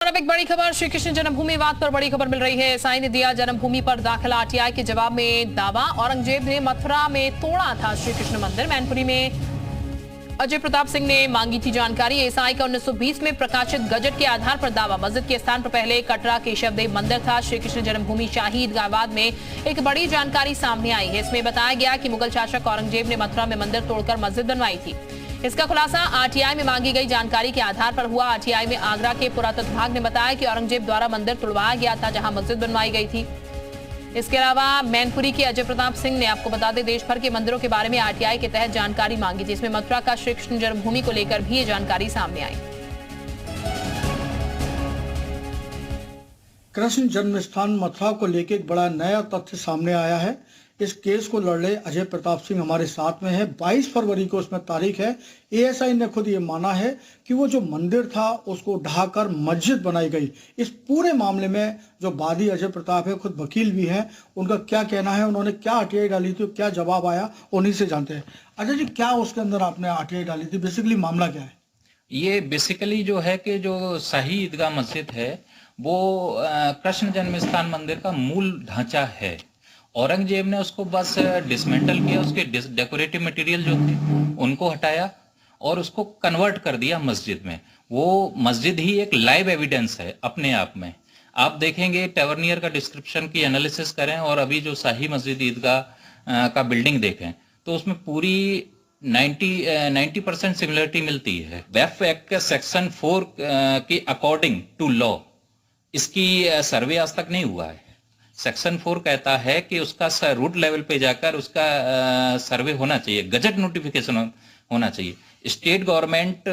और अब एक बड़ी खबर, श्री कृष्ण जन्मभूमि विवाद पर बड़ी खबर मिल रही है। एसआई ने दिया जन्मभूमि पर दाखिल आरटीआई के जवाब में दावा। औरंगजेब ने मथुरा में तोड़ा था श्री कृष्ण मंदिर। मैनपुरी में अजय प्रताप सिंह ने मांगी थी जानकारी। एसआई का 1920 में प्रकाशित गजट के आधार पर दावा। मस्जिद के स्थान पर पहले कटरा केशव देव मंदिर था। श्री कृष्ण जन्मभूमि शाही ईदगाह विवाद में एक बड़ी जानकारी सामने आई है। इसमें बताया गया कि मुगल शासक औरंगजेब ने मथुरा में मंदिर तोड़कर मस्जिद बनवाई थी। इसका खुलासा आरटीआई में मांगी गई जानकारी के आधार पर हुआ। आरटीआई में आगरा के पुरातत्व विभाग ने बताया कि औरंगजेब द्वारा मंदिर तुड़वाया गया था जहां मस्जिद बनवाई गई थी। इसके अलावा मैनपुरी के अजय प्रताप सिंह ने, आपको बता दें, देश भर के मंदिरों के बारे में आरटीआई के तहत जानकारी मांगी थी। इसमें मथुरा का श्री कृष्ण जन्मभूमि को लेकर भी ये जानकारी सामने आई। कृष्ण जन्म स्थान मथुरा को लेकर एक बड़ा नया तथ्य सामने आया है। इस केस को लड़ रहे अजय प्रताप सिंह हमारे साथ में है। 22 फरवरी को उसमें तारीख है। एएसआई ने खुद ये माना है कि वो जो मंदिर था उसको ढाकर मस्जिद बनाई गई। इस पूरे मामले में जो वादी अजय प्रताप है, खुद वकील भी हैं, उनका क्या कहना है, उन्होंने क्या आरटीआई डाली थी, क्या जवाब आया, उन्हीं से जानते हैं। अजय जी, क्या उसके अंदर आपने आरटीआई डाली थी? बेसिकली मामला क्या है? ये बेसिकली जो है कि जो शाही ईदगाह मस्जिद है वो कृष्ण जन्म स्थान मंदिर का मूल ढांचा है। औरंगजेब ने उसको बस डिसमेंटल किया, उसके डेकोरेटिव मटेरियल जो थे उनको हटाया और उसको कन्वर्ट कर दिया मस्जिद में। वो मस्जिद ही एक लाइव एविडेंस है अपने आप में। आप देखेंगे, टैवर्नियर का डिस्क्रिप्शन की एनालिसिस करें और अभी जो शाही मस्जिद ईदगाह का बिल्डिंग देखें तो उसमें पूरी 90% सिमिलरिटी मिलती है। वक्फ एक्ट के सेक्शन 4 के अकॉर्डिंग टू लॉ इसकी सर्वे आज तक नहीं हुआ है। सेक्शन 4 कहता है कि उसका रूट लेवल पे जाकर उसका सर्वे होना चाहिए, गजट नोटिफिकेशन होना चाहिए। स्टेट गवर्नमेंट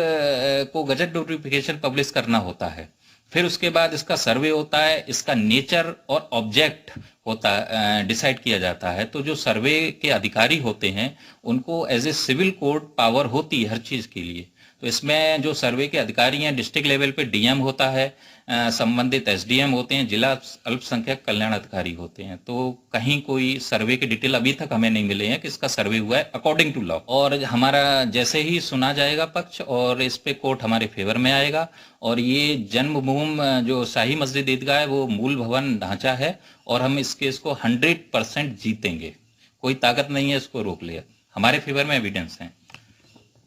को गजट नोटिफिकेशन पब्लिश करना होता है, फिर उसके बाद इसका सर्वे होता है, इसका नेचर और ऑब्जेक्ट होता डिसाइड किया जाता है। तो जो सर्वे के अधिकारी होते हैं उनको as a civil court power होती है हर चीज के लिए। तो इसमें जो सर्वे के अधिकारी हैं, डिस्ट्रिक्ट लेवल पे डीएम होता है, संबंधित एसडीएम होते हैं, जिला अल्पसंख्यक कल्याण अधिकारी होते हैं। तो कहीं कोई सर्वे के डिटेल अभी तक हमें नहीं मिले हैं कि इसका सर्वे हुआ है अकॉर्डिंग टू लॉ। और हमारा जैसे ही सुना जाएगा पक्ष और इस पे कोर्ट हमारे फेवर में आएगा और ये जन्मभूमि जो शाही मस्जिद ईदगाह है वो मूल भवन ढांचा है और हम इस केस को 100% जीतेंगे। कोई ताकत नहीं है इसको रोक ले। हमारे फेवर में एविडेंस है।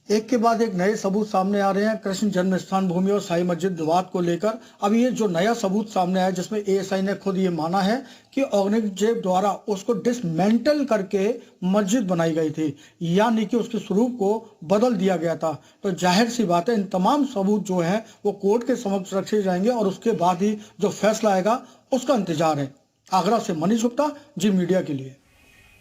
एक के बाद एक नए सबूत सामने आ रहे हैं कृष्ण जन्म स्थान भूमि और शाही मस्जिद विवाद को लेकर। अब ये जो नया सबूत सामने आया जिसमें एएसआई ने खुद ये माना है कि औरंगजेब द्वारा उसको डिसमेंटल करके मस्जिद बनाई गई थी, यानी कि उसके स्वरूप को बदल दिया गया था। तो जाहिर सी बात है इन तमाम सबूत जो है वो कोर्ट के समक्ष रखे जाएंगे और उसके बाद ही जो फैसला आएगा उसका इंतजार है। आगरा से मनीष गुप्ता, जी मीडिया के लिए।